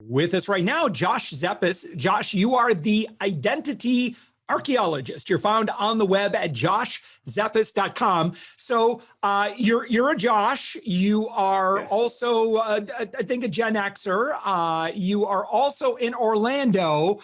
With us right now, Josh Zepess. Josh, you are the Identity Archeologist. You're found on the web at joshzepess.com. So you're a Josh. You are also, I think, a Gen Xer. You are also in Orlando.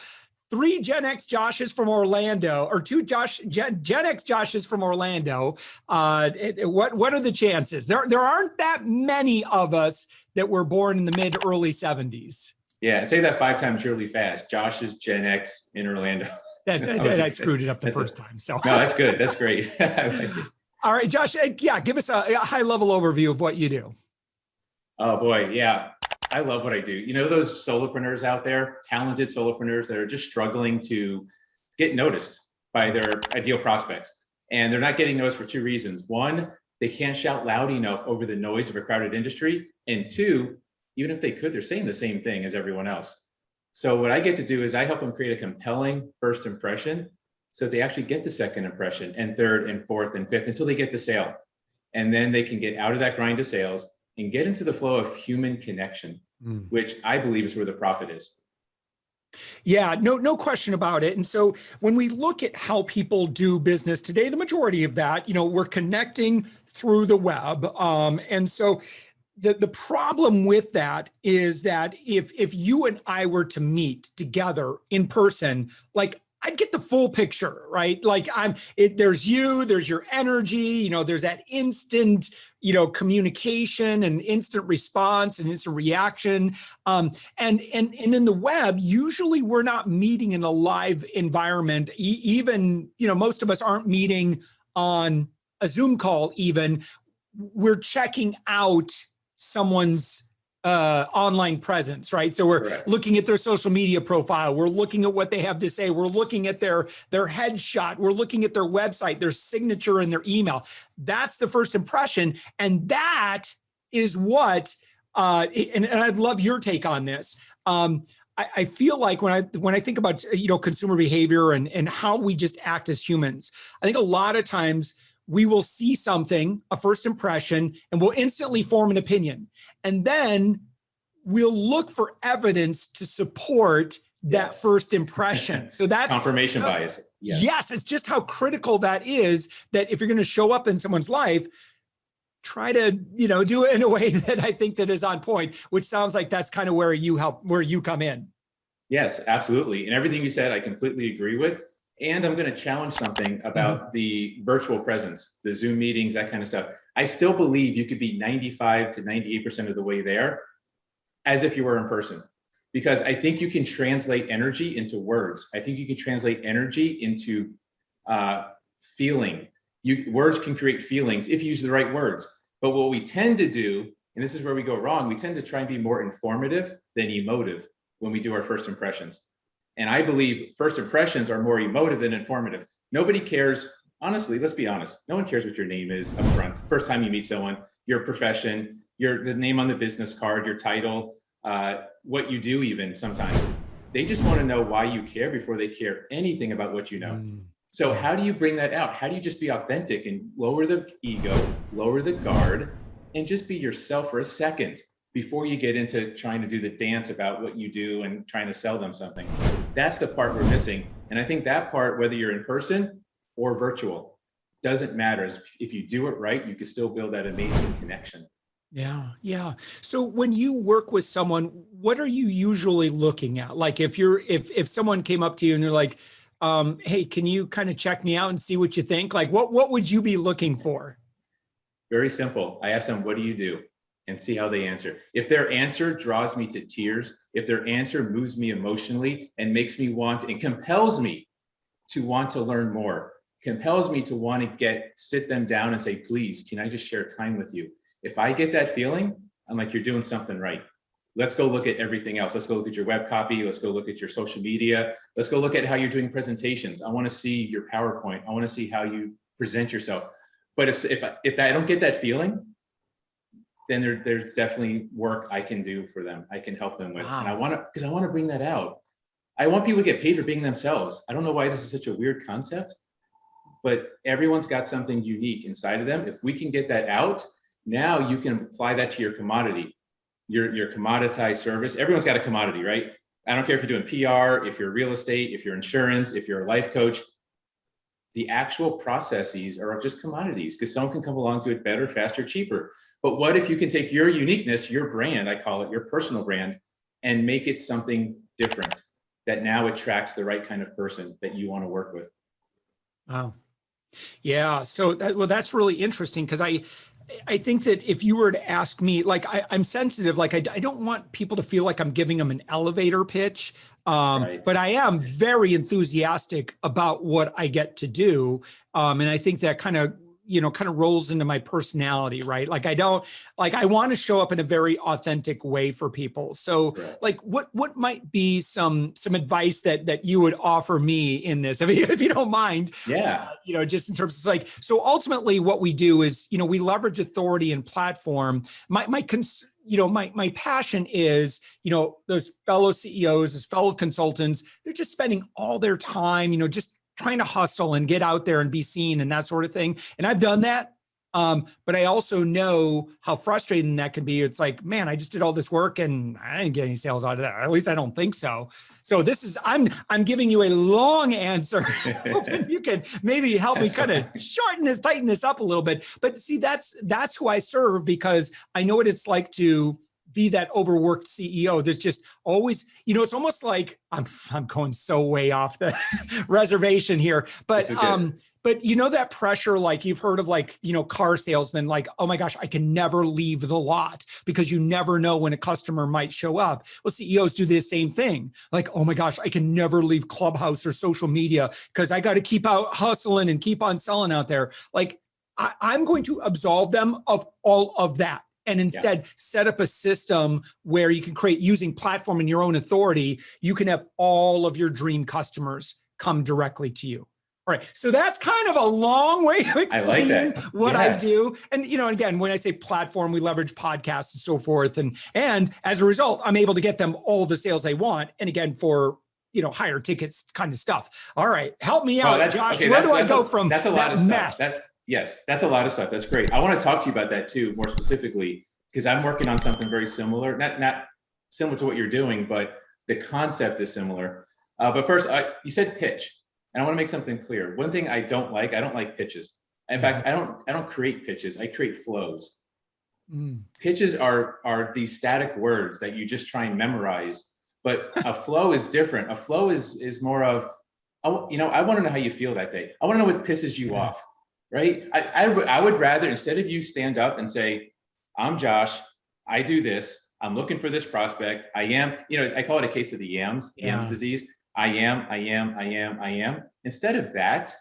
3 Gen X Joshes from Orlando, or 2 Gen X Joshes from Orlando. What are the chances? There aren't that many of us that were born in the mid-early 70s. Yeah, say that 5 times really fast. Josh is Gen X in Orlando. I screwed it up the first time. So no, that's good. That's great. I like it. All right, Josh. Yeah, give us a high-level overview of what you do. Oh boy, yeah. I love what I do. You know those solopreneurs out there, talented solopreneurs that are just struggling to get noticed by their ideal prospects. And they're not getting noticed for 2 reasons. 1, they can't shout loud enough over the noise of a crowded industry. And 2, even if they could, they're saying the same thing as everyone else. So what I get to do is I help them create a compelling first impression so they actually get the second impression and third and fourth and fifth until they get the sale. And then they can get out of that grind of sales and get into the flow of human connection, which I believe is where the profit is. Yeah, no question about it. And so when we look at how people do business today, the majority of that, we're connecting through the web. And so the problem with that is that if you and I were to meet together in person, like I'd get the full picture, right? Like there's you, there's your energy, there's that instant, communication and instant response and instant reaction. And in the web, usually we're not meeting in a live environment. Even, most of us aren't meeting on a Zoom call even. We're checking out someone's online presence, right? So we're looking at their social media profile. We're looking at what they have to say. We're looking at their headshot. We're looking at their website, their signature, and their email. That's the first impression. And that is what, and I'd love your take on this. I feel like when I think about, consumer behavior and how we just act as humans, I think a lot of times we will see something, a first impression, and we'll instantly form an opinion. And then we'll look for evidence to support that first impression. So that's confirmation bias. Yes, it's just how critical that is, that if you're going to show up in someone's life, try to, do it in a way that I think that is on point, which sounds like that's kind of where you come in. Yes, absolutely. And everything you said, I completely agree with. And I'm going to challenge something about the virtual presence, the Zoom meetings, that kind of stuff. I still believe you could be 95 to 98% of the way there as if you were in person, because I think you can translate energy into words. I think you can translate energy into feeling. Words can create feelings if you use the right words. But what we tend to do, and this is where we go wrong, we tend to try and be more informative than emotive when we do our first impressions. And I believe first impressions are more emotive than informative. Nobody cares. Honestly, let's be honest. No one cares what your name is up front. First time you meet someone, your profession, the name on the business card, your title, what you do even sometimes. They just want to know why you care before they care anything about what you know. So how do you bring that out? How do you just be authentic and lower the ego, lower the guard, and just be yourself for a second before you get into trying to do the dance about what you do and trying to sell them something? That's the part we're missing. And I think that part, whether you're in person or virtual, doesn't matter. If you do it right, you can still build that amazing connection. Yeah. So when you work with someone, what are you usually looking at? Like if someone came up to you and they're like, hey, can you kind of check me out and see what you think? Like what would you be looking for? Very simple. I ask them, what do you do? And see how they answer. If their answer draws me to tears, if their answer moves me emotionally and makes me want and compels me to want to learn more, compels me to want to sit them down and say, please, can I just share time with you? If I get that feeling, I'm like, you're doing something right. Let's go look at everything else. Let's go look at your web copy. Let's go look at your social media. Let's go look at how you're doing presentations. I want to see your PowerPoint. I want to see how you present yourself. But if I don't get that feeling, then there's definitely work I can do for them. I can help them with. And I want to bring that out. I want people to get paid for being themselves. I don't know why this is such a weird concept, but everyone's got something unique inside of them. If we can get that out, now you can apply that to your commodity. your commoditized service. Everyone's got a commodity, right? I don't care if you're doing PR, if you're real estate, if you're insurance, if you're a life coach. The actual processes are just commodities because someone can come along, do it better, faster, cheaper. But what if you can take your uniqueness, your brand, I call it your personal brand, and make it something different that now attracts the right kind of person that you want to work with? Wow. Yeah. So that's really interesting because I think that if you were to ask me, like I'm sensitive, like I don't want people to feel like I'm giving them an elevator pitch. Right. But I am very enthusiastic about what I get to do. And I think that kind of rolls into my personality, right? Like I want to show up in a very authentic way for people. So Right. like what might be some advice that you would offer me in this, if you don't mind? Yeah. Just in terms of like, so ultimately what we do is, we leverage authority and platform. My passion is, those fellow CEOs, those fellow consultants, they're just spending all their time, just trying to hustle and get out there and be seen and that sort of thing. And I've done that. But I also know how frustrating that can be. It's like, man, I just did all this work and I didn't get any sales out of that. At least I don't think so. So I'm giving you a long answer. Hoping you can maybe help me kind of tighten this up a little bit. But see, that's who I serve because I know what it's like to be that overworked CEO. There's just always, it's almost like I'm going so way off the reservation here, but that pressure, like you've heard of car salesmen, like, oh my gosh, I can never leave the lot because you never know when a customer might show up. Well, CEOs do the same thing. Like, oh my gosh, I can never leave Clubhouse or social media because I got to keep out hustling and keep on selling out there. Like I'm going to absolve them of all of that. And instead set up a system where you can create, using platform and your own authority, you can have all of your dream customers come directly to you. All right. So that's kind of a long way of explaining what I do. And, again, when I say platform, we leverage podcasts and so forth. And as a result, I'm able to get them all the sales they want. And again, for higher tickets kind of stuff. All right. Help me out, Josh. Where do I go from that mess? Yes, that's a lot of stuff. That's great. I want to talk to you about that too, more specifically, because I'm working on something very similar, not similar to what you're doing, but the concept is similar. But first, you said pitch, and I want to make something clear. One thing I don't like pitches. In fact, I don't create pitches. I create flows. Pitches are these static words that you just try and memorize, but a flow is different. A flow is more of, I want to know how you feel that day. I want to know what pisses you off. Right? I would rather, instead of you stand up and say, I'm Josh, I do this, I'm looking for this prospect, I am, I call it a case of the yams disease. I am. Instead of that,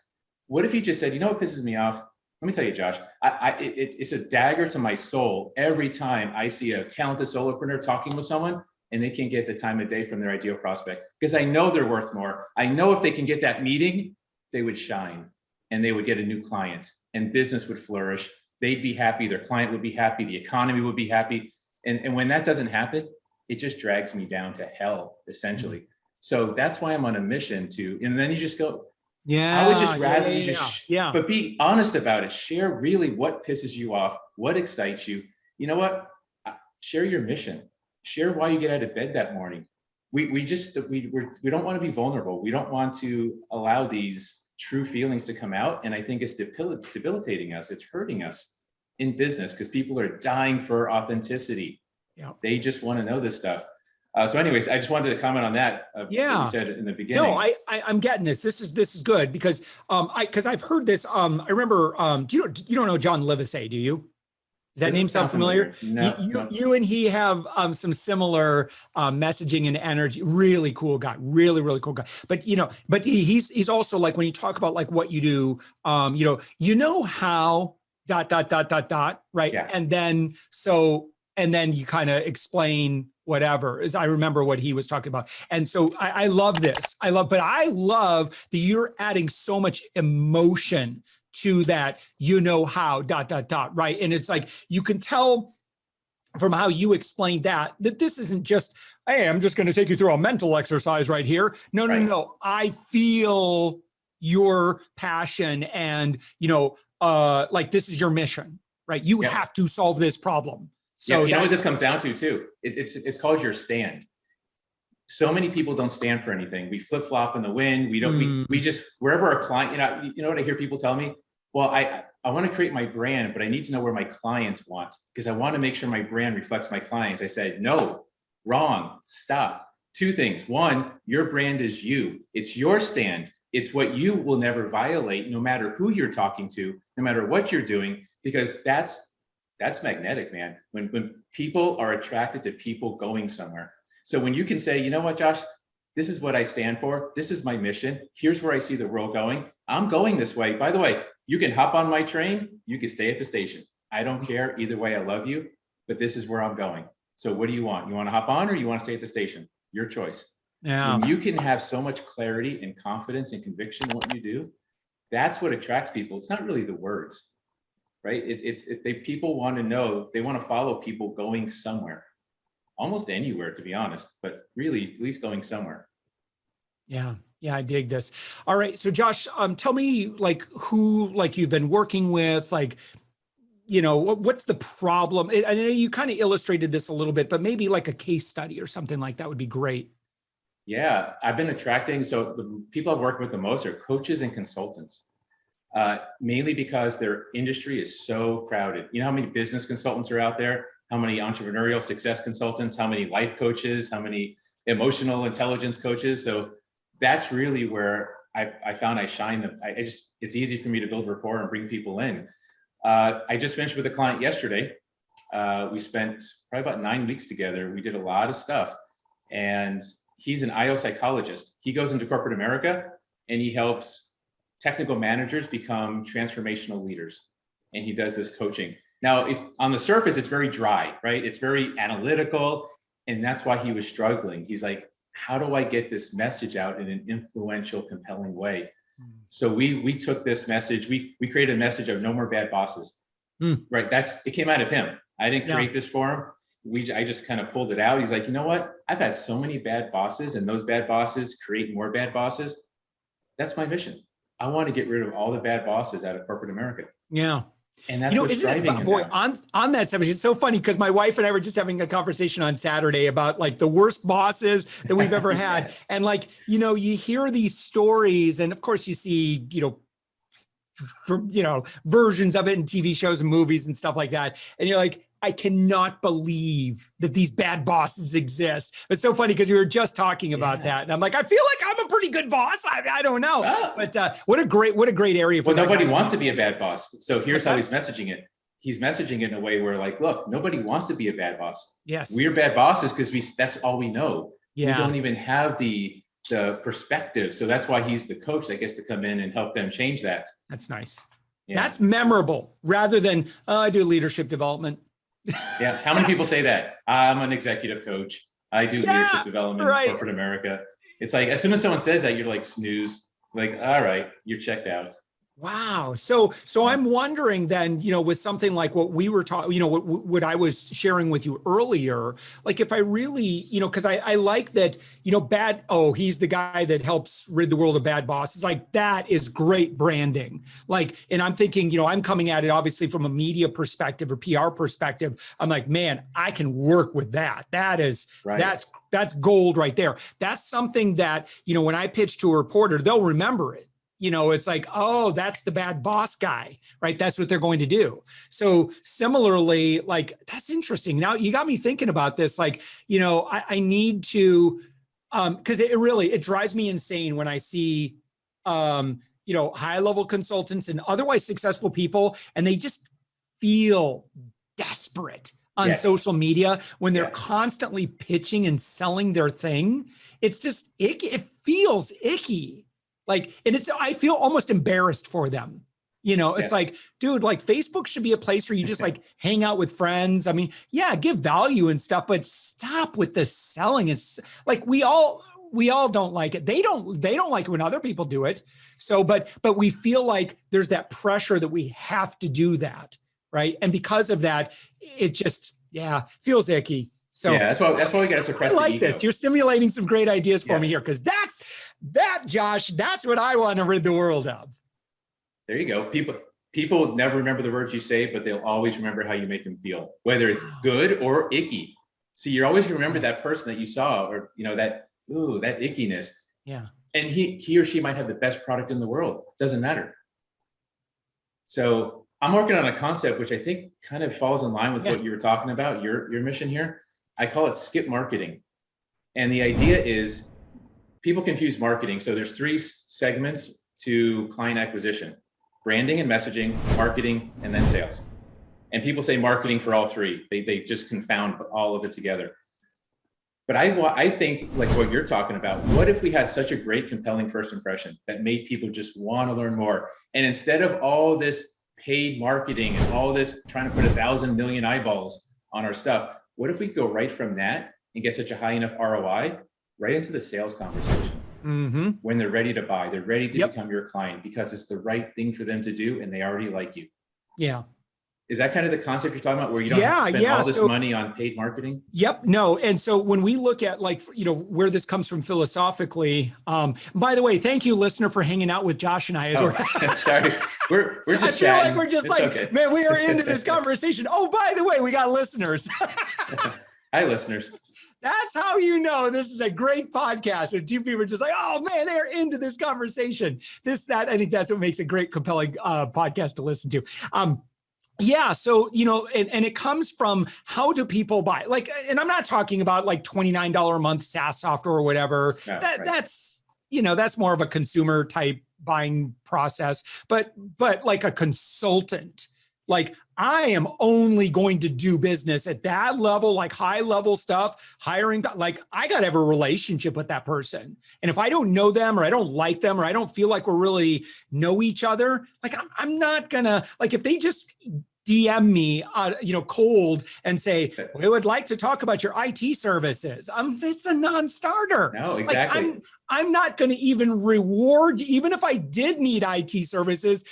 what if you just said, what pisses me off? Let me tell you, Josh, it's a dagger to my soul every time I see a talented solopreneur talking with someone and they can get the time of day from their ideal prospect, because I know they're worth more. I know if they can get that meeting, they would shine. And they would get a new client and business would flourish. They'd be happy. Their client would be happy. The economy would be happy. And when that doesn't happen, it just drags me down to hell, essentially. So that's why I'm on a mission and then you just go, I would just rather you just, but be honest about it. Share really what pisses you off, what excites you. You know what? Share your mission. Share why you get out of bed that morning. We don't want to be vulnerable. We don't want to allow these true feelings to come out. And I think it's debilitating us. It's hurting us in business because people are dying for authenticity. They just want to know this stuff. So anyways, I just wanted to comment on that. What you said in the beginning. No, I'm getting this. This is good because I've heard this. I remember, you don't know John Livesey, do you? Does that name sound familiar? No. You and he have some similar messaging and energy. Really cool guy. Really, really cool guy. But he's also like, when you talk about like what you do, how ... right? Yeah. And then you kind of explain whatever. As I remember what he was talking about. And so I love this. I love that you're adding so much emotion to that, how ... right? And it's like, you can tell from how you explained that this isn't just, hey, I'm just going to take you through a mental exercise right here. No. I feel your passion and, like this is your mission, right? You have to solve this problem. So yeah, you know what this comes down to too? It's called your stand. So many people don't stand for anything. We flip flop in the wind. We don't. We just wherever our client. You know what I hear people tell me. Well, I want to create my brand, but I need to know where my clients want because I want to make sure my brand reflects my clients. I said no, wrong, stop. Two things. One, your brand is you. It's your stand. It's what you will never violate, no matter who you're talking to, no matter what you're doing, because that's magnetic, man. When people are attracted to people going somewhere. So when you can say, you know what, Josh, this is what I stand for. This is my mission. Here's where I see the world going. I'm going this way. By the way, you can hop on my train. You can stay at the station. I don't care. Either way, I love you, but this is where I'm going. So what do you want? You want to hop on or you want to stay at the station? Your choice. Yeah. When you can have so much clarity and confidence and conviction in what you do, that's what attracts people. It's not really the words, right? People want to know, they want to follow people going somewhere. Almost anywhere, to be honest, but really at least going somewhere. Yeah. Yeah. I dig this. All right. So Josh, tell me like who, like you've been working with, like, you know, what's the problem? I know you kind of illustrated this a little bit, but maybe like a case study or something like that would be great. Yeah. I've been attracting, so the people I've worked with the most are coaches and consultants, mainly because their industry is so crowded. You know how many business consultants are out there? How many entrepreneurial success consultants, how many life coaches, how many emotional intelligence coaches. So that's really where I found I shine. It's easy for me to build rapport and bring people in. I just finished with a client yesterday. We spent probably about 9 weeks together. We did a lot of stuff, and he's an IO psychologist. He goes into corporate America and he helps technical managers become transformational leaders. And he does this coaching. Now, on the surface, it's very dry, right? It's very analytical. And that's why he was struggling. He's like, how do I get this message out in an influential, compelling way? So we took this message, we created a message of no more bad bosses, right? It came out of him. I didn't create this for him. I just kind of pulled it out. He's like, you know what? I've had so many bad bosses, and those bad bosses create more bad bosses. That's my mission. I want to get rid of all the bad bosses out of corporate America. Yeah. And that's what's driving him. Boy, on that subject, it's so funny because my wife and I were just having a conversation on Saturday about like the worst bosses that we've ever had. Yes. And like, you know, you hear these stories and of course you see, you know, versions of it in TV shows and movies and stuff like that. And you're like, I cannot believe that these bad bosses exist. It's so funny because we were just talking about that. And I'm like, I feel like I'm a pretty good boss. I don't know. But what a great area for nobody wants to be a bad boss. So here's how he's messaging it. He's messaging it in a way where like, look, nobody wants to be a bad boss. Yes. We're bad bosses because that's all we know. Yeah. We don't even have the perspective. So that's why he's the coach that gets to come in and help them change that. That's nice. Yeah. That's memorable rather than I do leadership development. Yeah. How many people say that? I'm an executive coach. I do leadership development in corporate America. It's like, as soon as someone says that, you're like, snooze, like, all right, you're checked out. Wow. So I'm wondering then, you know, with something like what we were talking, you know, what I was sharing with you earlier, like if I really, you know, because I like that, you know, he's the guy that helps rid the world of bad bosses. Like that is great branding. Like, and I'm thinking, you know, I'm coming at it obviously from a media perspective or PR perspective. I'm like, man, I can work with that. That is, that's gold right there. That's something that, you know, when I pitch to a reporter, they'll remember it. You know, it's like, oh, that's the bad boss guy, right? That's what they're going to do. So similarly, like, that's interesting. Now you got me thinking about this. Like, you know, I need to, because it drives me insane when I see, you know, high level consultants and otherwise successful people, and they just feel desperate on social media when they're constantly pitching and selling their thing. It's just icky. It feels icky. Like, and I feel almost embarrassed for them. You know, it's like, dude, like Facebook should be a place where you just like hang out with friends. I mean, yeah, give value and stuff, but stop with the selling. It's like, we all don't like it. They don't like it when other people do it. So, but we feel like there's that pressure that we have to do that. Right. And because of that, it just, feels icky. So yeah, that's why we got to suppress the ego. I like this. You're stimulating some great ideas for me here, because Josh, that's what I want to rid the world of. There you go. people never remember the words you say, but they'll always remember how you make them feel, whether it's good or icky. So you're always gonna remember that person that you saw, or that, ooh, that ickiness. Yeah. And he or she might have the best product in the world. Doesn't matter. So I'm working on a concept which I think kind of falls in line with what you were talking about, your mission here. I call it skip marketing. And the idea is people confuse marketing. So there's 3 segments to client acquisition: branding and messaging, marketing, and then sales. And people say marketing for all 3. They just confound all of it together. But I think, like what you're talking about, what if we had such a great, compelling first impression that made people just want to learn more? And instead of all this paid marketing and all this trying to put 1,000 million eyeballs on our stuff, what if we go right from that and get such a high enough ROI right into the sales conversation? Mm-hmm. When they're ready to buy, they're ready to become your client because it's the right thing for them to do and they already like you. Yeah. Is that kind of the concept you're talking about, where you don't have to spend all this money on paid marketing? Yep. No. And so when we look at, like, where this comes from philosophically, by the way, thank you, listener, for hanging out with Josh and I. As Sorry, we're just I feel chatting. like we're just it's like, okay. Man, we are into this conversation. Oh, by the way, we got listeners. Hi, listeners. That's how you know this is a great podcast. And 2 people are just like, oh man, they're into this conversation. That, I think that's what makes a great, compelling podcast to listen to. Yeah. So, and it comes from, how do people buy? Like, and I'm not talking about like $29 a month SaaS software or whatever. No, That's, that's more of a consumer type buying process, but like a consultant, like, I am only going to do business at that level, like high level stuff, hiring, like I got to have a relationship with that person. And if I don't know them, or I don't like them, or I don't feel like we're really know each other, like I'm not gonna, like, if they just DM me, cold and say, we would like to talk about your IT services, it's a non-starter. No, exactly. Like, I'm not going to even reward, even if I did need IT services,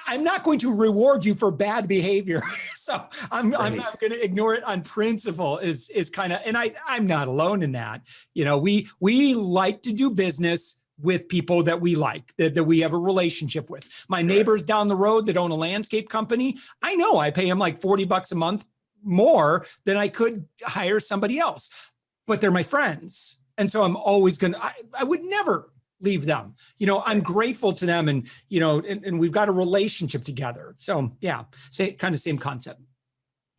I'm not going to reward you for bad behavior. So I'm not going to ignore it on principle is kind of, and I'm not alone in that. We like to do business with people that we like, that we have a relationship with. My neighbors down the road that own a landscape company, I know I pay them like $40 a month more than I could hire somebody else, but they're my friends. And so I'm always going to, I would never leave them. I'm grateful to them, and and we've got a relationship together. So yeah, same concept.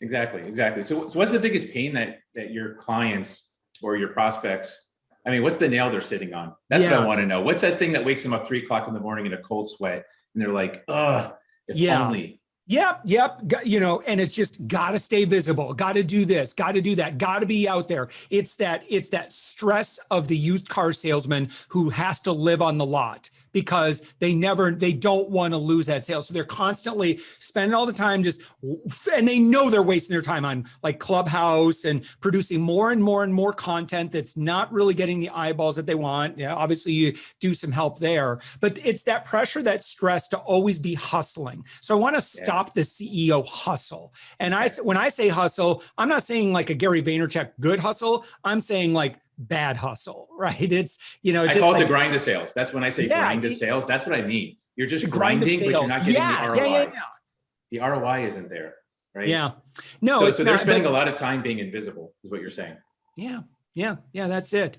Exactly. So what's the biggest pain that your clients or your prospects, what's the nail they're sitting on? That's what I want to know. What's that thing that wakes them up 3 o'clock in the morning in a cold sweat and they're like, if only. Yep. And it's just got to stay visible, got to do this, got to do that, got to be out there. It's that stress of the used car salesman who has to live on the lot, because they don't want to lose that sale. So they're constantly spending all the time and they know they're wasting their time on like Clubhouse and producing more and more and more content that's not really getting the eyeballs that they want. Yeah, obviously you do some help there, but it's that pressure, that stress to always be hustling. So I want to stop the CEO hustle. And when I say hustle, I'm not saying like a Gary Vaynerchuk good hustle. I'm saying like bad hustle, right? It's, I call it the grind of sales. That's when I say grind of sales. That's what I mean. You're just grinding, but you're not getting the ROI. The ROI isn't there, right? Yeah. No, so they're spending a lot of time being invisible, is what you're saying. Yeah, that's it.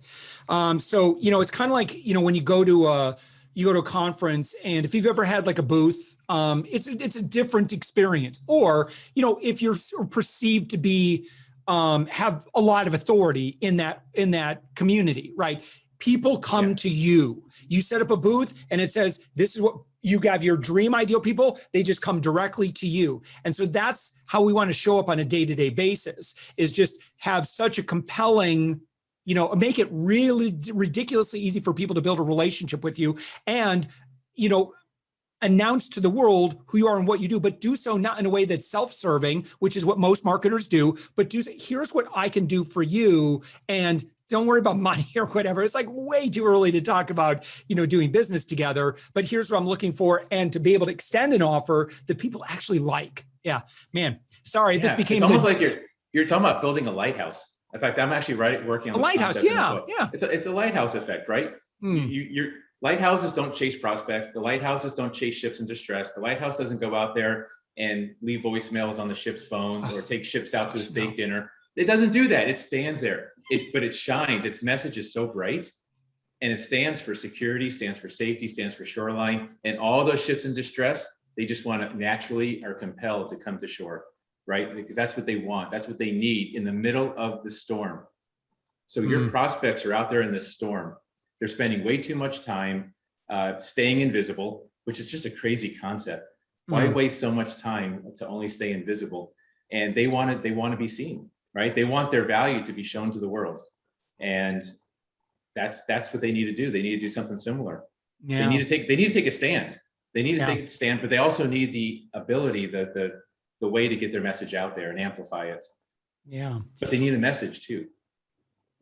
So, it's kind of like, when you go to a conference, and if you've ever had like a booth, it's a different experience. Or, if you're perceived to be have a lot of authority in that community, right? People come to you. You set up a booth and it says, this is what you have, your dream ideal people. They just come directly to you. And so that's how we want to show up on a day-to-day basis, is just have such a compelling, make it really ridiculously easy for people to build a relationship with you, and, announce to the world who you are and what you do, but do so not in a way that's self-serving, which is what most marketers do, but here's what I can do for you. And don't worry about money or whatever. It's like way too early to talk about, doing business together, but here's what I'm looking for. And to be able to extend an offer that people actually like. Yeah, man, sorry. This became it's almost like you're talking about building a lighthouse. In fact, I'm actually working on a lighthouse. Yeah. It's a lighthouse effect, right? lighthouses don't chase prospects. The lighthouses don't chase ships in distress. The lighthouse doesn't go out there and leave voicemails on the ship's phones or take ships out to a steak dinner. It doesn't do that. It stands there, but it shines. Its message is so bright, and it stands for security, stands for safety, stands for shoreline. And all those ships in distress, they just want to naturally are compelled to come to shore, right? Because that's what they want. That's what they need in the middle of the storm. So your prospects are out there in this storm. They're spending way too much time staying invisible, which is just a crazy concept. Why waste so much time to only stay invisible? And they want to be seen, right? They want their value to be shown to the world. And that's what they need to do. They need to do something similar. Yeah. They need to take a stand. They need to take a stand, but they also need the ability, the way to get their message out there and amplify it. Yeah. But they need a message too.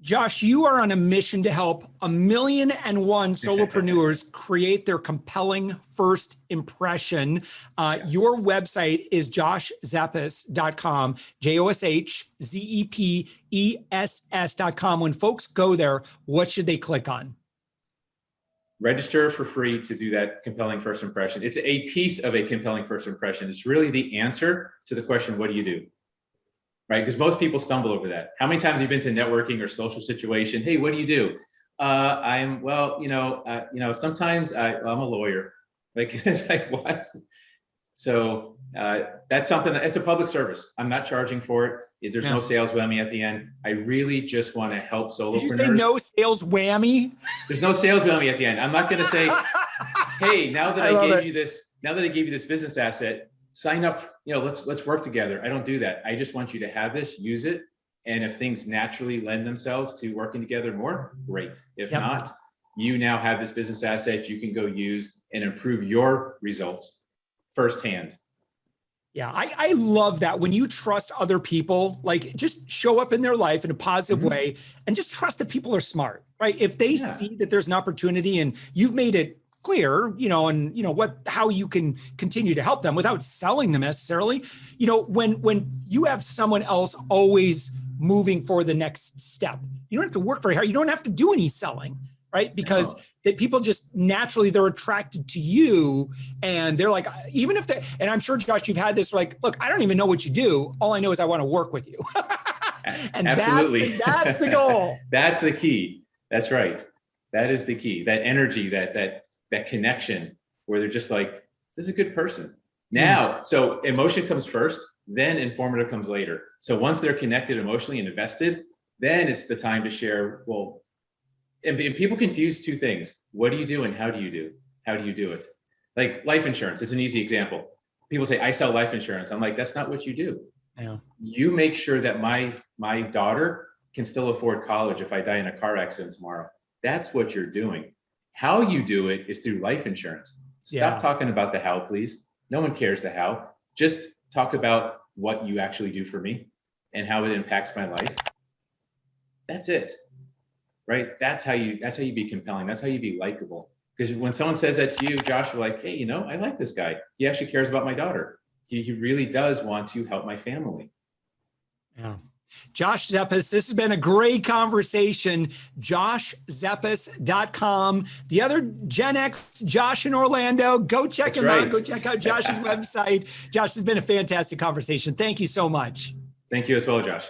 Josh, you are on a mission to help 1,000,001 solopreneurs create their compelling first impression. Your website is joshzepess.com, JOSHZEPESS.com. When folks go there, what should they click on? Register for free to do that compelling first impression. It's a piece of a compelling first impression. It's really the answer to the question, what do you do? Right? Because most people stumble over that. How many times have you been to networking or social situation? Hey, what do you do? Sometimes I'm a lawyer. Like, it's like, what? So that's something, it's a public service. I'm not charging for it. There's no sales whammy at the end. I really just want to help solopreneurs. Did you say no sales whammy? There's no sales whammy at the end. I'm not going to say, hey, now that I gave you this business asset, sign up, let's work together. I don't do that. I just want you to have this, use it. And if things naturally lend themselves to working together more, great. If not, you now have this business asset you can go use and improve your results firsthand. Yeah, I love that. When you trust other people, like just show up in their life in a positive way and just trust that people are smart, right? If they see that there's an opportunity and you've made it clear, how you can continue to help them without selling them necessarily. When you have someone else always moving for the next step, you don't have to work very hard. You don't have to do any selling, right? Because that people just naturally, they're attracted to you, and they're like, even if they, and I'm sure, Josh, you've had this, like, look, I don't even know what you do. All I know is I want to work with you. And absolutely. That's the goal. That's the key. That's right. That is the key. That energy, that connection where they're just like, this is a good person. Now, so emotion comes first, then informative comes later. So once they're connected emotionally and invested, then it's the time to share, and people confuse two things. What do you do and how do you do? How do you do it? Like life insurance, it's an easy example. People say, I sell life insurance. I'm like, that's not what you do. Yeah. You make sure that my daughter can still afford college if I die in a car accident tomorrow. That's what you're doing. How you do it is through life insurance. Stop talking about the how, please. No one cares the how. Just talk about what you actually do for me and how it impacts my life. That's it, right? That's how you be compelling. That's how you be likable. Because when someone says that to you, Josh, you're like, hey, I like this guy. He actually cares about my daughter. He really does want to help my family. Yeah. Josh Zepess, this has been a great conversation. JoshZepess.com. The other Gen X, Josh in Orlando, go check him out. Go check out Josh's website. Josh, has been a fantastic conversation. Thank you so much. Thank you as well, Josh.